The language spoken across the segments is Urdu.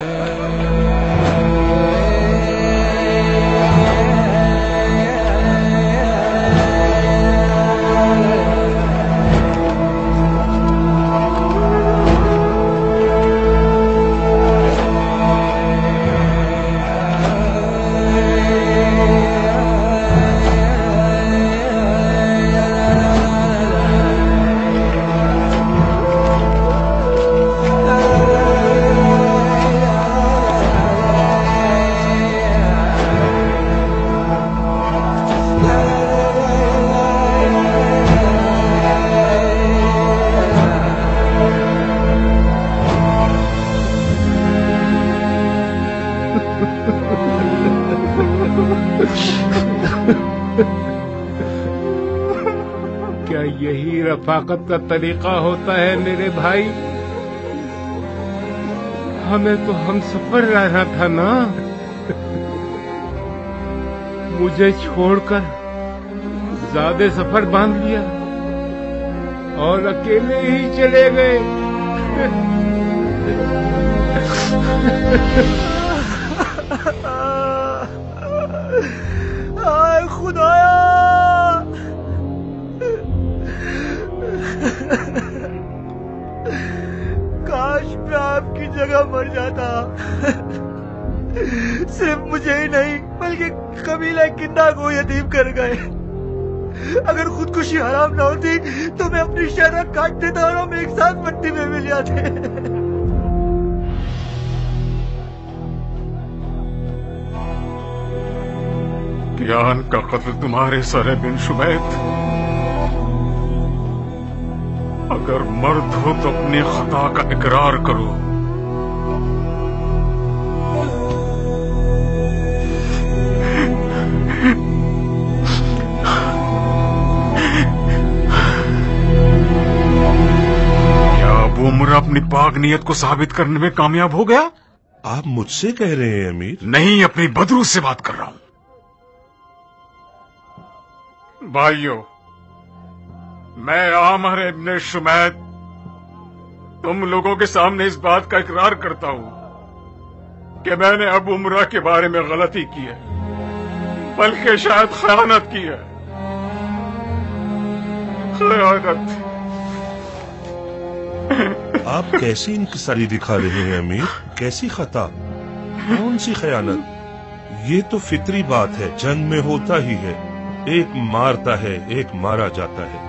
کیا یہی رفاقت کا طریقہ ہوتا ہے میرے بھائی؟ ہمیں تو ہم سفر رہنا تھا نا، مجھے چھوڑ کر زیادہ سفر باندھ لیا اور اکیلے ہی چلے گئے۔ آئے خدایا، کاش میں آپ کی جگہ مر جاتا، صرف مجھے ہی نہیں بلکہ قبیلہ کندہ کو یتیم کر گئے۔ اگر خودکشی حرام نہ ہوتی تو میں اپنی شہرت کاٹ دیتا اور ہم ایک ساتھ مٹی میں مل جاتے۔ کیان کا قتل تمہارے سر ہے بن شمیت؟ اگر مرد ہو تو اپنی خطا کا اقرار کرو۔ کیا ابو عمرہ اپنی پاک نیت کو ثابت کرنے میں کامیاب ہو گیا؟ آپ مجھ سے کہہ رہے ہیں امیر؟ نہیں، اپنی بدرو سے بات کر رہا ہوں۔ بھائیو، میں عامر ابن شمیت تم لوگوں کے سامنے اس بات کا اقرار کرتا ہوں کہ میں نے ابو عمرہ کے بارے میں غلطی کی ہے، بلکہ شاید خیانت کی ہے۔ خیانت۔ آپ کیسی انکساری دکھا رہے ہیں امیر؟ کیسی خطا؟ کون سی خیانت؟ یہ تو فطری بات ہے، جنگ میں ہوتا ہی ہے، ایک مارتا ہے ایک مارا جاتا ہے۔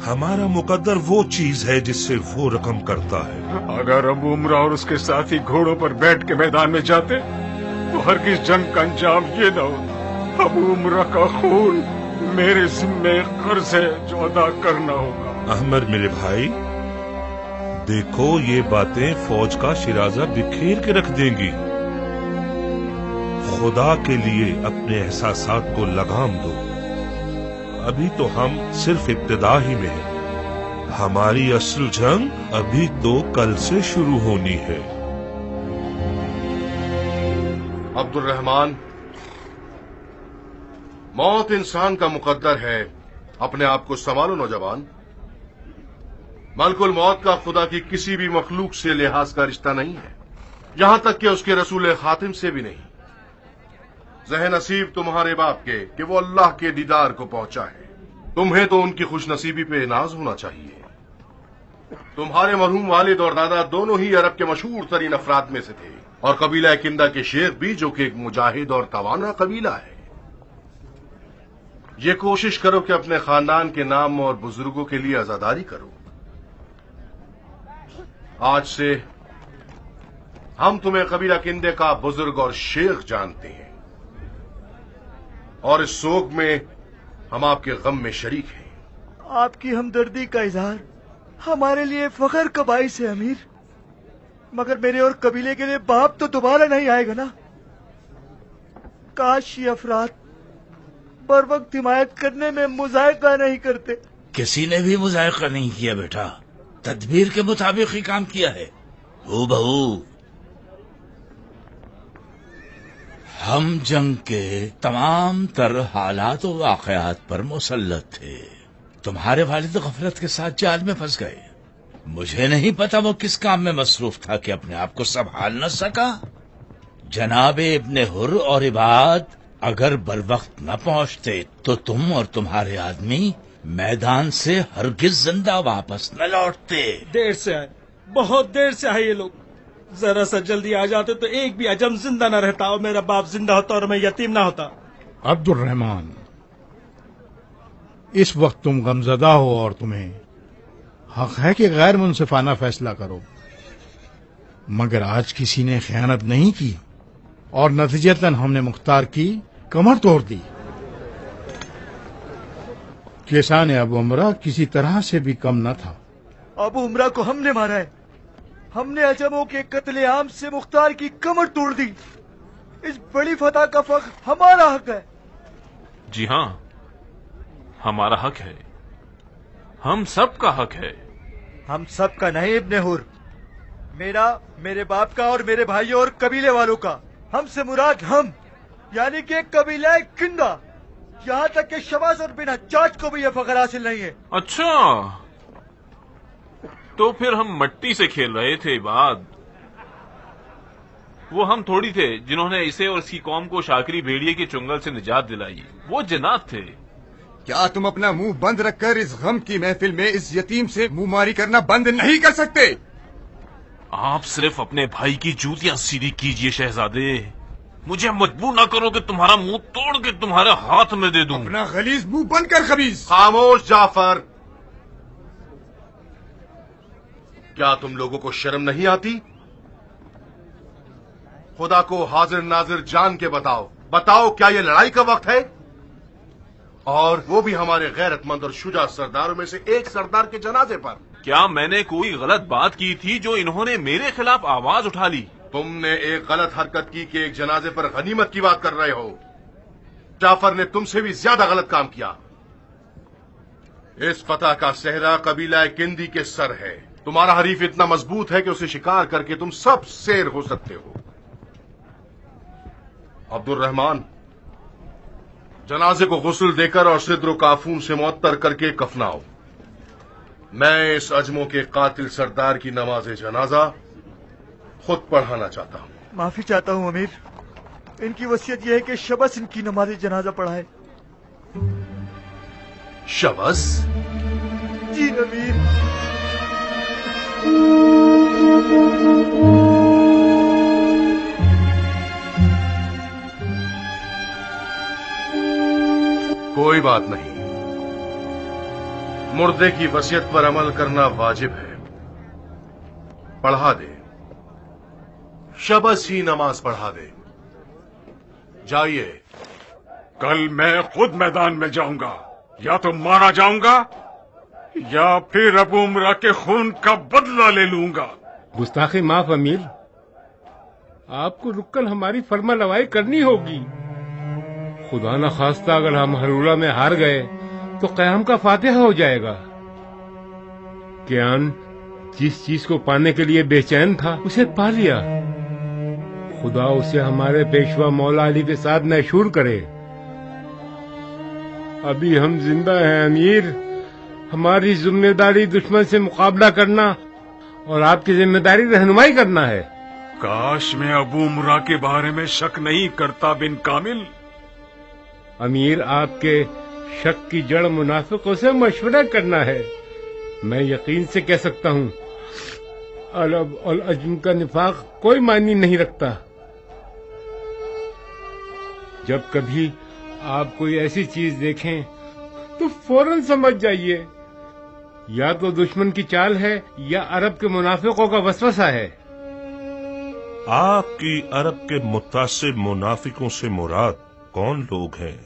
ہمارا مقدر وہ چیز ہے جس سے وہ رقم کرتا ہے۔ اگر ابو عمرہ اور اس کے ساتھی گھوڑوں پر بیٹھ کے میدان میں جاتے تو ہرگز جنگ کا انجام یہ نہ ہوتا۔ ابو عمرہ کا خون میرے ذمے قرض ہے جو ادا کرنا ہوگا۔ احمد میرے بھائی، دیکھو یہ باتیں فوج کا شرازہ بکھیر کے رکھ دیں گی۔ خدا کے لیے اپنے احساسات کو لگام دو، ابھی تو ہم صرف ابتدا ہی میں ہیں، ہماری اصل جنگ ابھی تو کل سے شروع ہونی ہے۔ عبد الرحمن، موت انسان کا مقدر ہے، اپنے آپ کو سنبھالو نوجوان۔ ملک الموت کا خدا کی کسی بھی مخلوق سے لحاظ کا رشتہ نہیں ہے، یہاں تک کہ اس کے رسول خاتم سے بھی نہیں۔ ذہ نصیب تمہارے باپ کے کہ وہ اللہ کے دیدار کو پہنچا ہے، تمہیں تو ان کی خوش نصیبی پہ ناز ہونا چاہیے۔ تمہارے مرحوم والد اور دادا دونوں ہی عرب کے مشہور ترین افراد میں سے تھے، اور قبیلہ کندہ کے شیخ بھی، جو کہ ایک مجاہد اور توانا قبیلہ ہے۔ یہ کوشش کرو کہ اپنے خاندان کے نام اور بزرگوں کے لیے عزاداری کرو۔ آج سے ہم تمہیں قبیلہ کندے کا بزرگ اور شیخ جانتے ہیں، اور اس سوگ میں ہم آپ کے غم میں شریک ہیں۔ آپ کی ہمدردی کا اظہار ہمارے لیے فخر کا باعث ہے امیر، مگر میرے اور قبیلے کے لیے باپ تو دوبارہ نہیں آئے گا نا۔ کاش یہ افراد بر وقت حمایت کرنے میں مذائقہ نہیں کرتے۔ کسی نے بھی مذائقہ نہیں کیا بیٹا، تدبیر کے مطابق ہی کام کیا ہے۔ ہو بہو، ہم جنگ کے تمام تر حالات و واقعات پر مسلط تھے۔ تمہارے والد غفلت کے ساتھ جال میں پھنس گئے، مجھے نہیں پتا وہ کس کام میں مصروف تھا کہ اپنے آپ کو سنبھال نہ سکا. جناب ابن حر اور عباد اگر بروقت نہ پہنچتے تو تم اور تمہارے آدمی میدان سے ہرگز زندہ واپس نہ لوٹتے. دیر سے آئے، بہت دیر سے آئے یہ لوگ. ذرا سا جلدی آ جاتے تو ایک بھی عجم زندہ نہ رہتا اور میرا باپ زندہ ہوتا اور میں یتیم نہ ہوتا. عبد الرحمان، اس وقت تم غمزدہ ہو اور تمہیں حق ہے کہ غیر منصفانہ فیصلہ کرو، مگر آج کسی نے خیانت نہیں کی اور نتیجتاً ہم نے مختار کی کمر توڑ دی. کیسان ابو عمرہ کسی طرح سے بھی کم نہ تھا. ابو عمرہ کو ہم نے مارا ہے. ہم نے عجموں کے قتل عام سے مختار کی کمر توڑ دی. اس بڑی فتح کا فخر ہمارا حق ہے. جی ہاں، ہمارا حق ہے، ہم سب کا حق ہے. ہم سب کا نہیں ابن حر، میرا، میرے باپ کا اور میرے بھائیوں اور قبیلے والوں کا. ہم سے مراد ہم یعنی کہ قبیلہ کندہ، یہاں تک کہ شباز اور بن حجاج کو بھی یہ فخر حاصل نہیں ہے. اچھا، تو پھر ہم مٹی سے کھیل رہے تھے عباد. وہ ہم تھوڑی تھے جنہوں نے اسے اور اس کی قوم کو شاکری بھیڑیے کے چنگل سے نجات دلائی. وہ جنات تھے. کیا تم اپنا منہ بند رکھ کر اس غم کی محفل میں اس یتیم سے منہ ماری کرنا بند نہیں کر سکتے؟ آپ صرف اپنے بھائی کی جوتیاں سیدھی کیجئے شہزادے. مجھے مجبور نہ کرو کہ تمہارا منہ توڑ کے تمہارے ہاتھ میں دے دوں. اپنا غلیظ منہ بند کر خبیث. خاموش جعفر، کیا تم لوگوں کو شرم نہیں آتی؟ خدا کو حاضر ناظر جان کے بتاؤ کیا یہ لڑائی کا وقت ہے؟ اور وہ بھی ہمارے غیرت مند اور شجاع سرداروں میں سے ایک سردار کے جنازے پر. کیا میں نے کوئی غلط بات کی تھی جو انہوں نے میرے خلاف آواز اٹھا لی؟ تم نے ایک غلط حرکت کی کہ ایک جنازے پر غنیمت کی بات کر رہے ہو. جعفر نے تم سے بھی زیادہ غلط کام کیا. اس فتح کا صحرا قبیلہ کندی کے سر ہے. تمہارا حریف اتنا مضبوط ہے کہ اسے شکار کر کے تم سب سیر ہو سکتے ہو. عبد الرحمان، جنازے کو غسل دے کر اور صدر و کافون سے معطر کر کے کفناؤ. میں اس اجموں کے قاتل سردار کی نماز جنازہ خود پڑھانا چاہتا ہوں. معافی چاہتا ہوں امیر، ان کی وصیت یہ ہے کہ شبس ان کی نماز جنازہ پڑھائے. شبس؟ جی امیر. کوئی بات نہیں، مردے کی وصیت پر عمل کرنا واجب ہے. پڑھا دے، شبس ہی نماز پڑھا دے. جائیے. کل میں خود میدان میں جاؤں گا، یا تو مارا جاؤں گا یا پھر ابو عمرہ کے خون کا بدلہ لے لوں گا. گستاخی معاف امیر، آپ کو رک کر ہماری فرما روائی کرنی ہوگی. خدا نہ خواستہ اگر ہم ہرولہ میں ہار گئے تو قیام کا فاتحہ ہو جائے گا. کیان جس چیز کو پانے کے لیے بے چین تھا اسے پا لیا. خدا اسے ہمارے پیشوا مولا علی کے ساتھ نشور کرے. ابھی ہم زندہ ہیں امیر. ہماری ذمہ داری دشمن سے مقابلہ کرنا اور آپ کی ذمہ داری رہنمائی کرنا ہے. کاش میں ابو عمرہ کے بارے میں شک نہیں کرتا بن کامل. امیر، آپ کے شک کی جڑ منافقوں سے مشورہ کرنا ہے. میں یقین سے کہہ سکتا ہوں عرب اور عجم کا نفاق کوئی معنی نہیں رکھتا. جب کبھی آپ کوئی ایسی چیز دیکھیں تو فوراً سمجھ جائیے یا تو دشمن کی چال ہے یا عرب کے منافقوں کا وسوسہ ہے. آپ کی عرب کے متعصب منافقوں سے مراد کون لوگ ہیں؟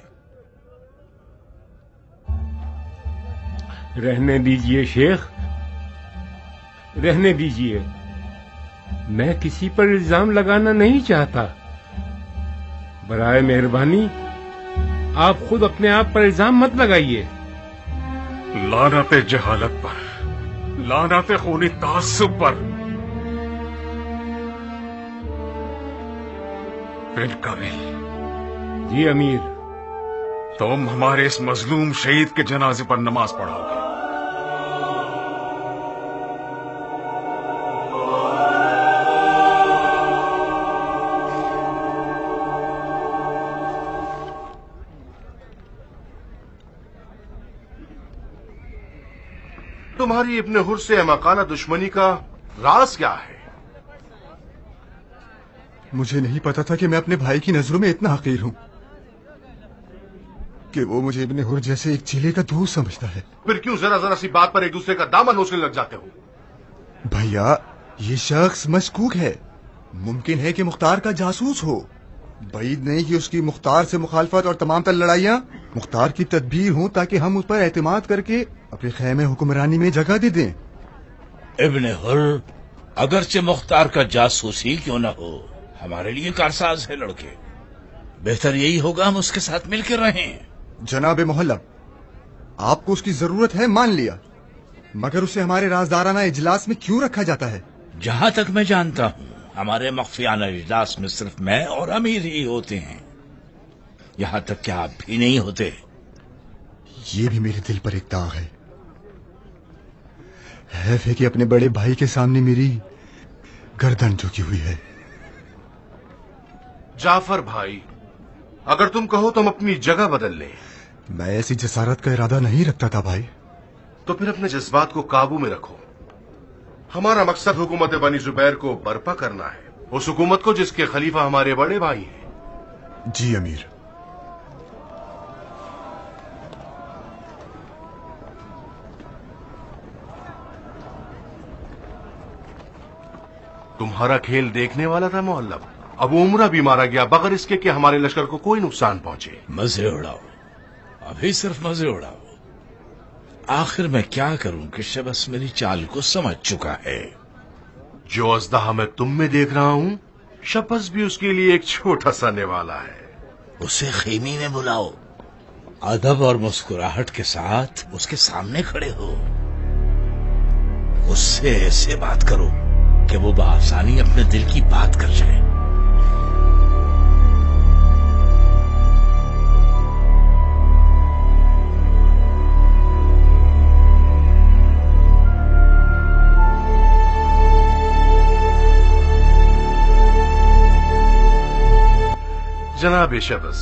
رہنے دیجئے شیخ، رہنے دیجئے. میں کسی پر الزام لگانا نہیں چاہتا. برائے مہربانی آپ خود اپنے آپ پر الزام مت لگائیے. لعنت جہالت پر، لعنت خونی تعصب پر. بن کامل، جی امیر. تم ہمارے اس مظلوم شہید کے جنازے پر نماز پڑھاؤ گے. تمہاری ابن حر سے احمقانہ دشمنی کا راز کیا ہے؟ مجھے نہیں پتا تھا کہ میں اپنے بھائی کی نظروں میں اتنا حقیر ہوں کہ وہ مجھے ابن حر جیسے ایک چیلے کا دوست سمجھتا ہے۔ پھر کیوں ذرا ذرا سی بات پر ایک دوسرے کا دامن نوچنے لگ جاتے ہو؟ بھیا یہ شخص مشکوک ہے، ممکن ہے کہ مختار کا جاسوس ہو، بعید نہیں کہ اس کی مختار سے مخالفت اور تمام تر لڑائیاں مختار کی تدبیر ہوں تاکہ ہم اس پر اعتماد کر کے اپنے خیمے حکمرانی میں جگہ دے دیں۔ ابن حر اگرچہ مختار کا جاسوس ہی کیوں نہ ہو، ہمارے لیے کارساز ہے لڑکے، بہتر یہی ہوگا ہم اس کے ساتھ مل کے رہیں۔ جناب محلب، آپ کو اس کی ضرورت ہے مان لیا، مگر اسے ہمارے رازدارانہ اجلاس میں کیوں رکھا جاتا ہے؟ جہاں تک میں جانتا ہوں ہمارے مخفیانہ اجلاس میں صرف میں اور امیر ہی ہوتے ہیں، یہاں تک کہ آپ بھی نہیں ہوتے۔ یہ بھی میرے دل پر ایک داغ ہے، حیف ہے کہ اپنے بڑے بھائی کے سامنے میری گردن جھکی ہوئی ہے۔ جعفر بھائی، اگر تم کہو تو ہم اپنی جگہ بدل لیں۔ میں ایسی جسارت کا ارادہ نہیں رکھتا تھا بھائی۔ تو پھر اپنے جذبات کو قابو میں رکھو۔ ہمارا مقصد حکومت بنی زبیر کو برپا کرنا ہے، اس حکومت کو جس کے خلیفہ ہمارے بڑے بھائی ہیں۔ جی امیر۔ تمہارا کھیل دیکھنے والا تھا محلب، ابو عمرہ بھی مارا گیا بغیر اس کے کہ ہمارے لشکر کو کوئی نقصان پہنچے۔ مزے اڑاؤ، ابھی صرف مزے اڑاؤ۔ آخر میں کیا کروں کہ شبس میری چال کو سمجھ چکا ہے۔ جو ازدہا میں تم میں دیکھ رہا ہوں، شبس بھی اس کے لیے ایک چھوٹا سا نوالا ہے۔ اسے خیمے میں بلاؤ، ادب اور مسکراہٹ کے ساتھ اس کے سامنے کھڑے ہو، اس سے ایسے بات کرو کہ وہ بآسانی اپنے دل کی بات کر جائے۔ جناب شبس،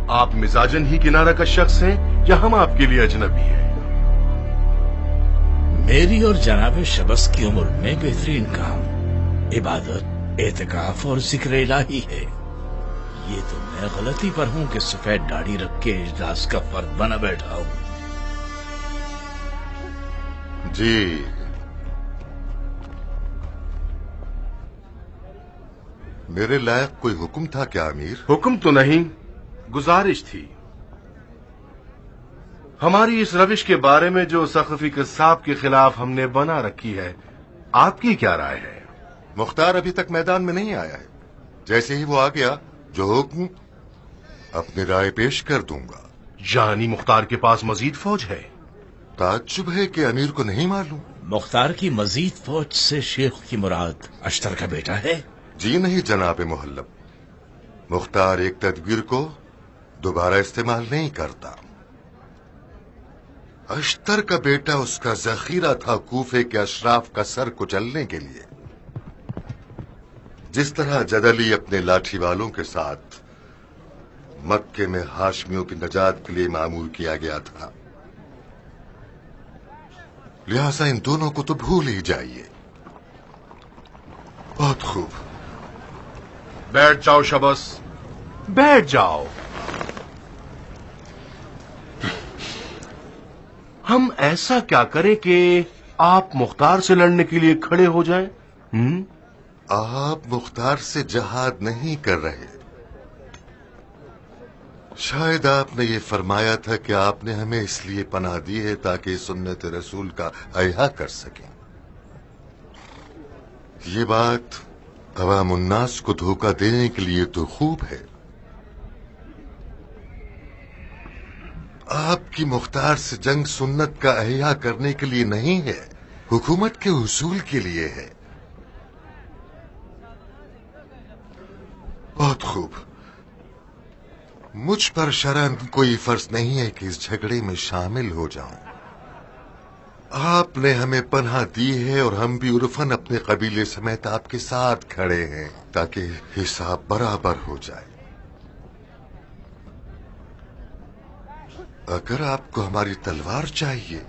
آپ مزاجن ہی کنارہ کا شخص ہیں یا ہم آپ کے لیے اجنبی ہیں؟ میری اور جناب شبس کی عمر میں بہترین کام عبادت، اعتکاف اور ذکر الہی ہے۔ یہ تو میں غلطی پر ہوں کہ سفید داڑھی رکھ کے اجلاس کا فرد بنا بیٹھا ہوں۔ جی، میرے لائق کوئی حکم تھا کیا امیر؟ حکم تو نہیں، گزارش تھی۔ ہماری اس روش کے بارے میں جو سقفی قصاب کے خلاف ہم نے بنا رکھی ہے، آپ کی کیا رائے ہے؟ مختار ابھی تک میدان میں نہیں آیا ہے، جیسے ہی وہ آ گیا جو حکم اپنی رائے پیش کر دوں گا۔ یعنی مختار کے پاس مزید فوج ہے؟ تعجب ہے کہ امیر کو نہیں معلوم۔ مختار کی مزید فوج سے شیخ کی مراد اشتر کا بیٹا ہے؟ جی نہیں جناب محلب، مختار ایک تدبیر کو دوبارہ استعمال نہیں کرتا۔ اشتر کا بیٹا اس کا ذخیرہ تھا کوفے کے اشراف کا سر کچلنے کے لیے، جس طرح جدلی اپنے لاٹھی والوں کے ساتھ مکے میں ہاشمیوں کی نجات کے لیے معمور کیا گیا تھا۔ لہذا ان دونوں کو تو بھول ہی جائیے۔ بہت خوب، بیٹھ جاؤ شبس، بیٹھ جاؤ۔ ہم ایسا کیا کریں کہ آپ مختار سے لڑنے کے لیے کھڑے ہو جائیں؟ آپ مختار سے جہاد نہیں کر رہے، شاید آپ نے یہ فرمایا تھا کہ آپ نے ہمیں اس لیے پناہ دی ہے تاکہ سنت رسول کا احیا کر سکیں۔ یہ بات عوام الناس کو دھوکہ دینے کے لیے تو خوب ہے۔ آپ کی مختار سے جنگ سنت کا احیا کرنے کے لیے نہیں ہے، حکومت کے اصول کے لیے ہے۔ بہت خوب، مجھ پر شرعاً کوئی فرض نہیں ہے کہ اس جھگڑے میں شامل ہو جاؤں۔ آپ نے ہمیں پناہ دی ہے اور ہم بھی عرفاً اپنے قبیلے سمیت آپ کے ساتھ کھڑے ہیں تاکہ حساب برابر ہو جائے۔ اگر آپ کو ہماری تلوار چاہیے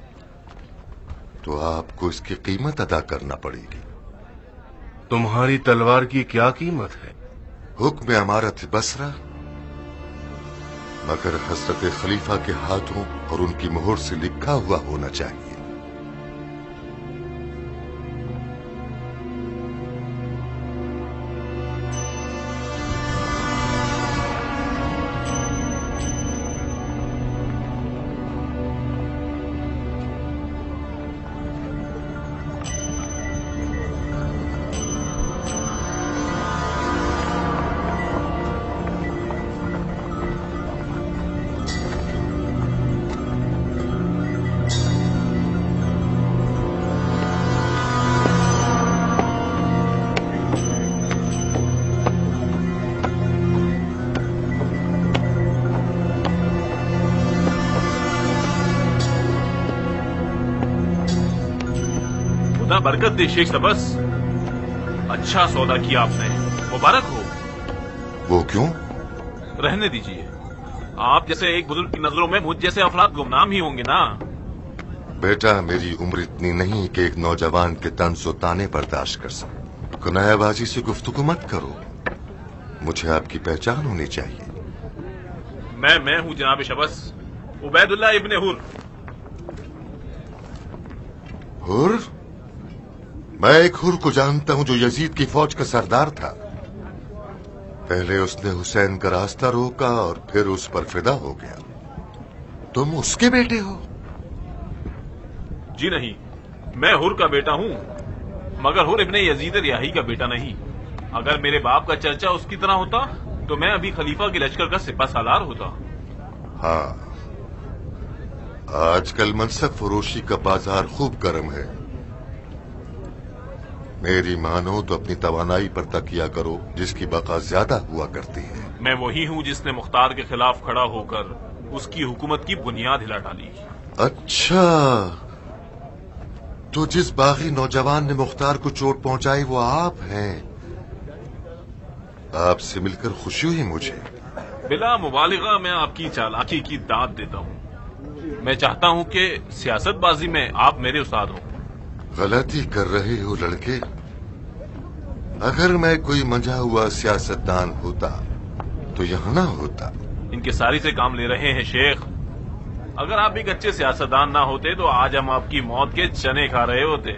تو آپ کو اس کی قیمت ادا کرنا پڑے گی۔ تمہاری تلوار کی کیا قیمت ہے؟ حکم امارت بصرہ، مگر حضرت خلیفہ کے ہاتھوں اور ان کی مہر سے لکھا ہوا ہونا چاہیے۔ برکت دے شیخ سبس، اچھا سودا کیا آپ نے، مبارک ہو۔ وہ کیوں؟ رہنے دیجئے، آپ جیسے ایک بزرگ کی نظروں میں مجھ جیسے افراد گمنام ہی ہوں گے نا۔ بیٹا، میری عمر اتنی نہیں کہ ایک نوجوان کے طنز و طعنے برداشت کر سکوں۔ کنایہ بازی سے گفتگو مت کرو، مجھے آپ کی پہچان ہونی چاہیے۔ میں ہوں جناب شبس، عبید اللہ ابن حر۔ حر؟ میں ایک حر کو جانتا ہوں جو یزید کی فوج کا سردار تھا۔ پہلے اس نے حسین کا راستہ روکا اور پھر اس پر فدا ہو گیا۔ تم اس کے بیٹے ہو؟ جی نہیں، میں حر کا بیٹا ہوں، مگر حر ابن یزید ریاحی کا بیٹا نہیں۔ اگر میرے باپ کا چرچا اس کی طرح ہوتا تو میں ابھی خلیفہ کے لشکر کا سپہ سالار ہوتا۔ ہاں، آج کل منصب فروشی کا بازار خوب گرم ہے۔ میری مانو تو اپنی توانائی پر تکیہ کرو جس کی بقا زیادہ ہوا کرتی ہے۔ میں وہی ہوں جس نے مختار کے خلاف کھڑا ہو کر اس کی حکومت کی بنیاد ہلا ڈالی۔ اچھا، تو جس باغی نوجوان نے مختار کو چوٹ پہنچائی وہ آپ ہیں۔ آپ سے مل کر خوشی ہوئی مجھے۔ بلا مبالغہ میں آپ کی چالاکی کی داد دیتا ہوں۔ میں چاہتا ہوں کہ سیاست بازی میں آپ میرے استاد ہوں۔ غلطی کر رہے ہو لڑکے۔ اگر میں کوئی منجھا ہوا سیاستدان ہوتا تو یہاں نہ ہوتا۔ ان کے ساری سے کام لے رہے ہیں شیخ۔ اگر آپ ایک اچھے سیاستدان نہ ہوتے تو آج ہم آپ کی موت کے چنے کھا رہے ہوتے۔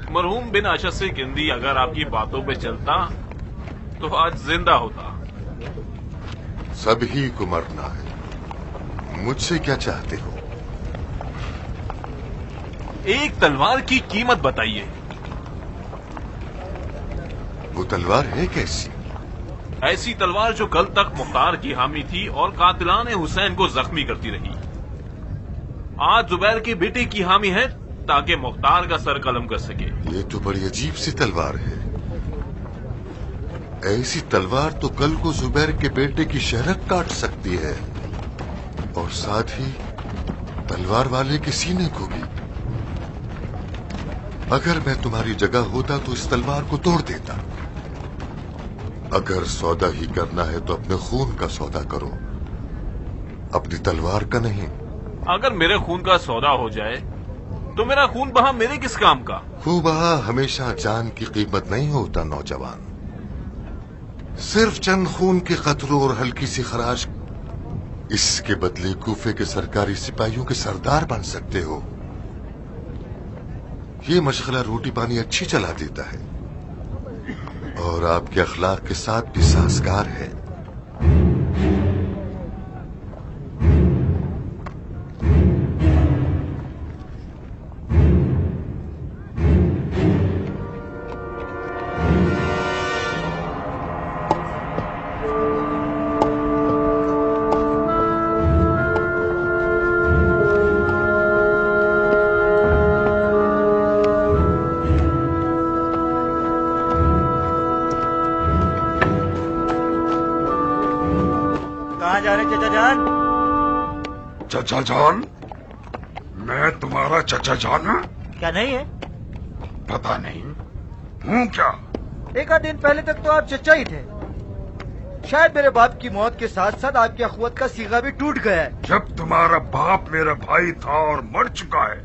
مرحوم بن اشد سے کندی اگر آپ کی باتوں پہ چلتا تو آج زندہ ہوتا۔ سبھی کو مرنا ہے، مجھ سے کیا چاہتے ہو؟ ایک تلوار کی قیمت بتائیے۔ وہ تلوار ہے کیسی؟ ایسی تلوار جو کل تک مختار کی حامی تھی اور قاتلان حسین کو زخمی کرتی رہی، آج زبیر کے بیٹے کی حامی ہے تاکہ مختار کا سر قلم کر سکے۔ یہ تو بڑی عجیب سی تلوار ہے۔ ایسی تلوار تو کل کو زبیر کے بیٹے کی شہرت کاٹ سکتی ہے اور ساتھ ہی تلوار والے کے سینے کو بھی۔ اگر میں تمہاری جگہ ہوتا تو اس تلوار کو توڑ دیتا۔ اگر سودا ہی کرنا ہے تو اپنے خون کا سودا کرو، اپنی تلوار کا نہیں۔ اگر میرے خون کا سودا ہو جائے تو میرا خون بہا میرے کس کام کا؟ خون بہا ہمیشہ جان کی قیمت نہیں ہوتا نوجوان۔ صرف چند خون کے قطروں اور ہلکی سی خراش، اس کے بدلے کوفے کے سرکاری سپاہیوں کے سردار بن سکتے ہو۔ یہ مشغلہ روٹی پانی اچھی چلا دیتا ہے اور آپ کے اخلاق کے ساتھ بھی سازگار ہے۔ چچا جان، میں تمہارا چچا جان ہوں؟ کیا نہیں ہے؟ پتا نہیں ہوں کیا؟ ایک آدھ دن پہلے تک تو آپ چچا ہی تھے۔ شاید میرے باپ کی موت کے ساتھ ساتھ آپ کی اخوت کا سیغہ بھی ٹوٹ گیا ہے۔ جب تمہارا باپ میرا بھائی تھا اور مر چکا ہے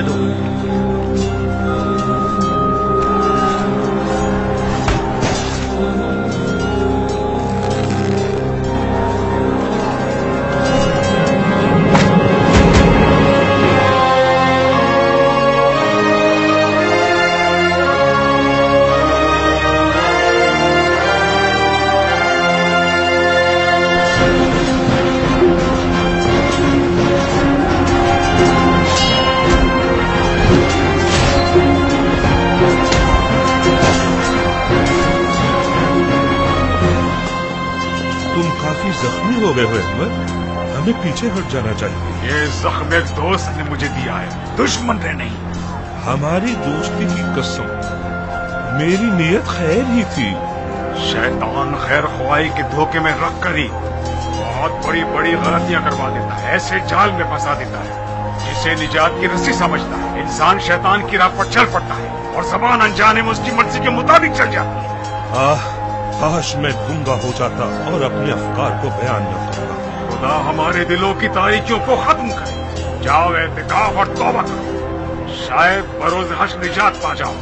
دے دو. زخمی ہو گئے ہو احمد، ہمیں پیچھے ہٹ جانا چاہیے. یہ زخم ایک دوست نے مجھے دیا ہے، دشمن نے نہیں. ہماری دوستی کی قسم، میری نیت خیر ہی تھی. شیطان خیر خواہی کے دھوکے میں رکھ کر ہی بہت بڑی بڑی غلطیاں کروا دیتا ہے، ایسے جال میں پھنسا دیتا ہے جسے نجات کی رسی سمجھتا ہے. انسان شیطان کی راہ پر چل پڑتا ہے اور زبان انجانے میں اس کی مرضی کے مطابق چل جاتی ہے. کاش میں گنگا ہو جاتا اور اپنے افکار کو بیان نہ کرتا. خدا ہمارے دلوں کی تاریکیوں کو ختم کرے. جاؤ اعتکاف اور توبہ کرو، شاید بروز حشر نجات پا جاؤ.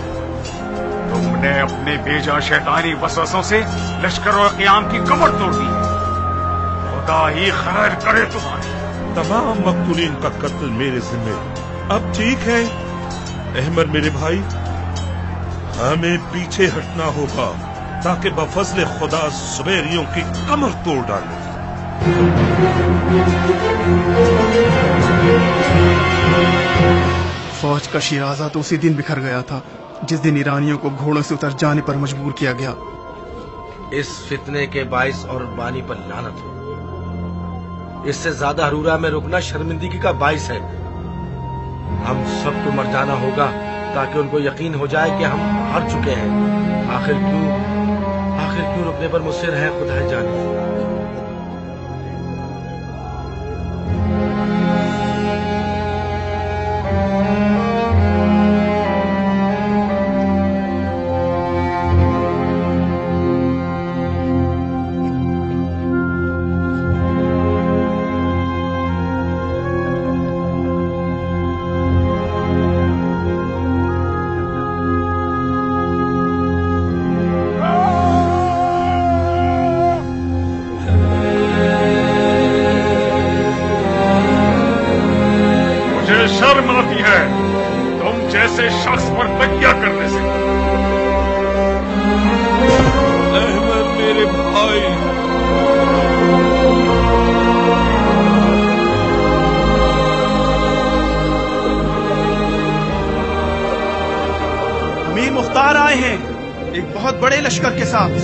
تم نے اپنے بیجا شیطانی وسوسوں سے لشکر و قیام کی کمر توڑ دی. خدا ہی خیر کرے تمہاری. تمام مقتولین کا قتل میرے ذمے. اب ٹھیک ہے احمد میرے بھائی، ہمیں پیچھے ہٹنا ہوگا تاکہ بفضل خدا زبیریوں کی کمر توڑ ڈالے. فوج کا شیرازہ تو اسی دن بکھر گیا تھا جس دن ایرانیوں کو گھوڑوں سے اتر جانے پر مجبور کیا گیا. اس فتنے کے باعث اور بانی پر لعنت ہو. اس سے زیادہ حرورہ میں رکنا شرمندگی کا باعث ہے. ہم سب کو مر جانا ہوگا تاکہ ان کو یقین ہو جائے کہ ہم ہار چکے ہیں. آخر کیوں رکنے پر مصر ہے خدا جانے. شرم آتی ہے تم جیسے شخص پر تکیہ کرنے سے. احمد میرے بھائی، امیر مختار آئے ہیں ایک بہت بڑے لشکر کے ساتھ.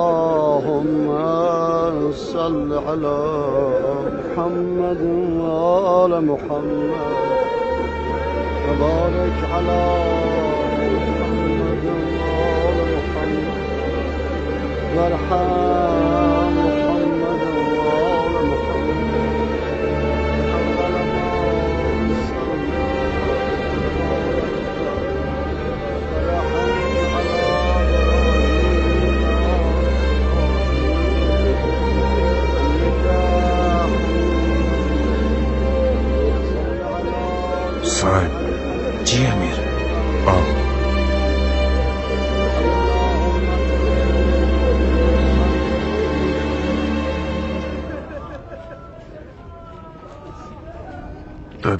اللهم صل على محمد وآل محمد وبارك على محمد وآل محمد وارحم محمد وآل صاحب. جی امیر.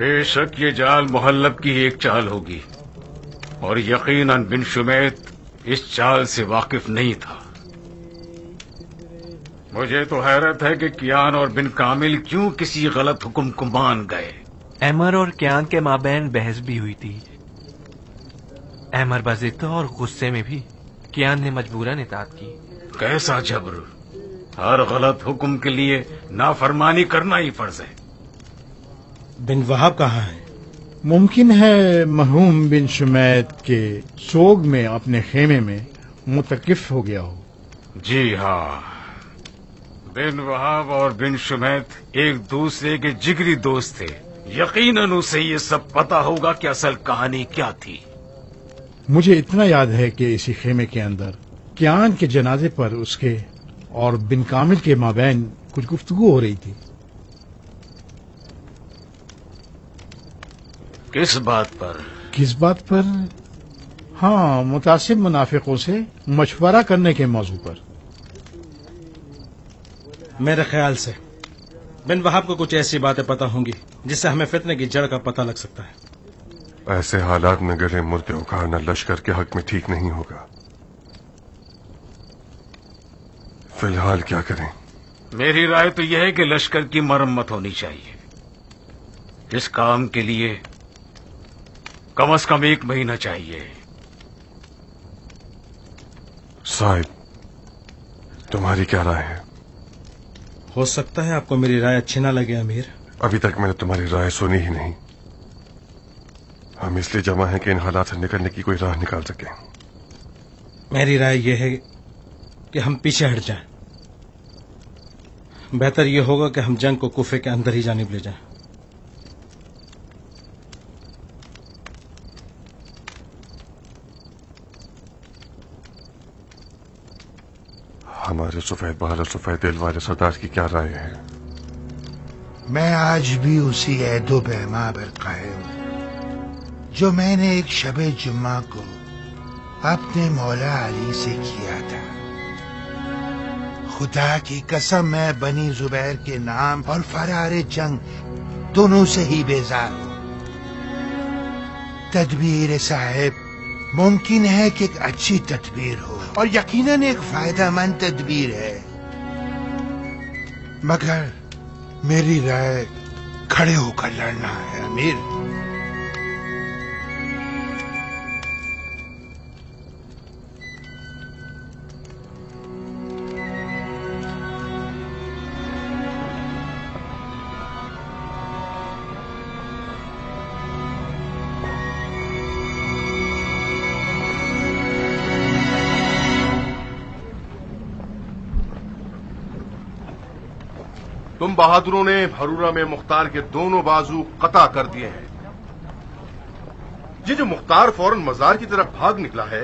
بے شک یہ جال محلب کی ایک چال ہوگی، اور یقیناً بن شمیت اس چال سے واقف نہیں تھا۔ مجھے تو حیرت ہے کہ کیان اور بن کامل کیوں کسی غلط حکم کو مان گئے۔ ایمر اور کیان کے مابین بحث بھی ہوئی تھی۔ ایمر بضد اور غصے میں بھی کیان نے مجبوراً اطاعت کی۔ کیسا جبر؟ ہر غلط حکم کے لیے نافرمانی کرنا ہی فرض ہے۔ بن وہاب کہاں ہے؟ ممکن ہے مرحوم بن شمیت کے سوگ میں اپنے خیمے میں متکف ہو گیا ہو۔ جی ہاں، بن وہاب اور بن شمیت ایک دوسرے کے جگری دوست تھے۔ یقیناً اسے یہ سب پتا ہوگا کہ اصل کہانی کیا تھی۔ مجھے اتنا یاد ہے کہ اسی خیمے کے اندر کیان کے جنازے پر اس کے اور بن کامل کے مابین کچھ گفتگو ہو رہی تھی۔ کس بات پر؟ کس بات پر؟ ہاں، متعصب منافقوں سے مشورہ کرنے کے موضوع پر۔ میرے خیال سے بن وہاب کو کچھ ایسی باتیں پتہ ہوں گی جس سے ہمیں فتنے کی جڑ کا پتہ لگ سکتا ہے۔ ایسے حالات میں گلے مردے اکھاڑنا لشکر کے حق میں ٹھیک نہیں ہوگا۔ فی الحال کیا کریں؟ میری رائے تو یہ ہے کہ لشکر کی مرمت ہونی چاہیے۔ اس کام کے لیے کم از کم 1 مہینہ چاہیے۔ صاحب، تمہاری کیا رائے ہے؟ ہو سکتا ہے آپ کو میری رائے اچھی نہ لگے امیر۔ ابھی تک میں نے تمہاری رائے سنی ہی نہیں۔ ہم اس لیے جمع ہیں کہ ان حالات سے نکلنے کی کوئی راہ نکال سکیں۔ میری رائے یہ ہے کہ ہم پیچھے ہٹ جائیں۔ بہتر یہ ہوگا کہ ہم جنگ کو کوفے کے اندر ہی جانب لے جائیں۔ ہمارے سفید بال اور سفید دل والے سردار کی کیا رائے ہے؟ میں آج بھی اسی عہد و پیما پر قائم ہوں جو میں نے ایک شب جمعہ کو اپنے مولا علی سے کیا تھا۔ خدا کی قسم میں بنی زبیر کے نام اور فرار جنگ دونوں سے ہی بیزار ہوں۔ تدبیر صاحب ممکن ہے کہ ایک اچھی تدبیر ہو اور یقیناً ایک فائدہ مند تدبیر ہے، مگر میری رائے کھڑے ہو کر لڑنا ہے امیر۔ تم بہادروں نے بھرورا میں مختار کے دونوں بازو قطع کر دیے ہیں۔ یہ جو مختار فوراً مزار کی طرف بھاگ نکلا ہے،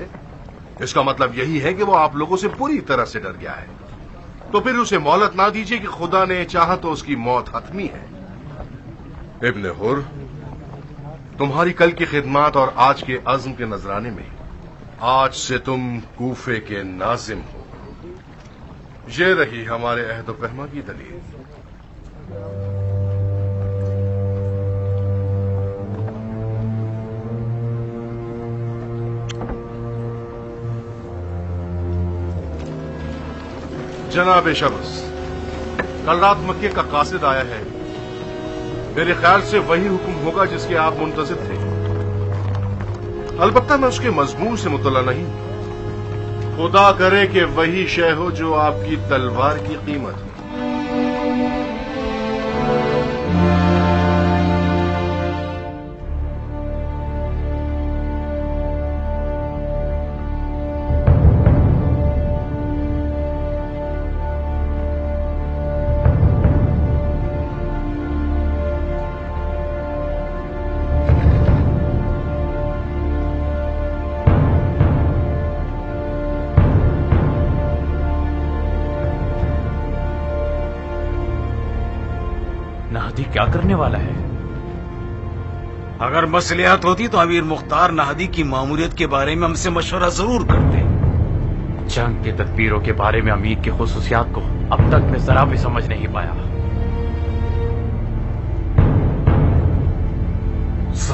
اس کا مطلب یہی ہے کہ وہ آپ لوگوں سے پوری طرح سے ڈر گیا ہے۔ تو پھر اسے مہلت نہ دیجیے کہ خدا نے چاہا تو اس کی موت حتمی ہے۔ ابن حر، تمہاری کل کی خدمات اور آج کے عزم کے نذرانے میں آج سے تم کوفے کے ناظم ہو۔ یہ رہی ہمارے عہد و پیما کی دلیل۔ جناب شمس، کل رات مکے کا قاصد آیا ہے۔ میرے خیال سے وہی حکم ہوگا جس کے آپ منتظر تھے۔ البتہ میں اس کے مضمون سے مطلع نہیں۔ خدا کرے کہ وہی شے ہو جو آپ کی تلوار کی قیمت ہے۔ نہدی کیا کرنے والا ہے؟ اگر مصلحت ہوتی تو امیر مختار نہدی کی ماموریت کے بارے میں ہم سے مشورہ ضرور کرتے۔ جنگ کے تدبیروں کے بارے میں امیر کی خصوصیات کو اب تک میں ذرا بھی سمجھ نہیں پایا۔